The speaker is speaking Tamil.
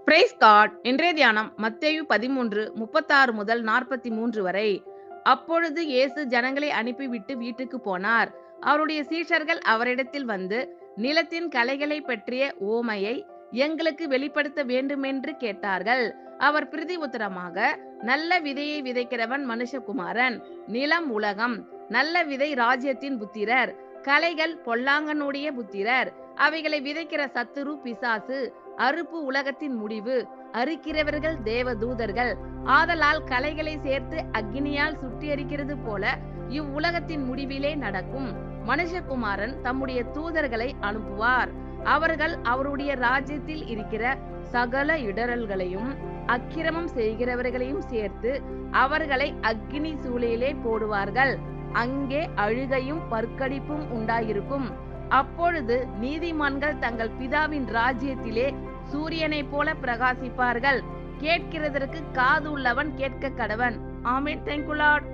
Price God. இன்றைய தியானம் மத்தேயு 13:36 முதல் 43 வரை. அப்பொழுது இயேசு ஜனங்களை அனுப்பிவிட்டு வீட்டுக்கு போனார். அவருடைய சீஷர்கள் அவரிடத்தில் வந்து, நிலத்தின் களைகளை பற்றிய உவமையை எங்களுக்கு வெளிப்படுத்த வேண்டுமென்று கேட்டார்கள். அவர் பிரதி உத்தரமாக, நல்ல விதையை விதைக்கிறவன் மனுஷகுமாரன், நிலம் உலகம், நல்ல விதை ராஜ்யத்தின் புத்திரர், களைகள் பொல்லாங்கனுடைய புத்திரர், அவைகளை விதைக்கிற சத்துரு பிசாசு, அறுப்பு உலகத்தின் முடிவு, அறுக்கிறவர்கள் தேவதூதர்கள். ஆதலால் களைகளை சேர்த்து அக்கினியால் சுட்டெரிக்கிறது போல இவ்வுலகத்தின் முடிவிலே நடக்கும். மனுஷகுமாரன் தம்முடைய தூதர்களை அனுப்புவார். அவர்கள் அவருடைய ராஜ்யத்தில் இருக்கிற சகல இடறல்களையும் அக்கிரமம் செய்கிறவர்களையும் சேர்த்து அவர்களை அக்கினி சூளையிலே போடுவார்கள். அங்கே அழுகையும் பற்கடிப்பும் உண்டாயிருக்கும். அப்பொழுது நீதிமான்கள் தங்கள் பிதாவின் ராஜ்யத்திலே சூரியனைப் போல பிரகாசிப்பார்கள். கேட்கிறதற்கு காது உள்ளவன் கேட்க கடவன். ஆமென். Thank you Lord.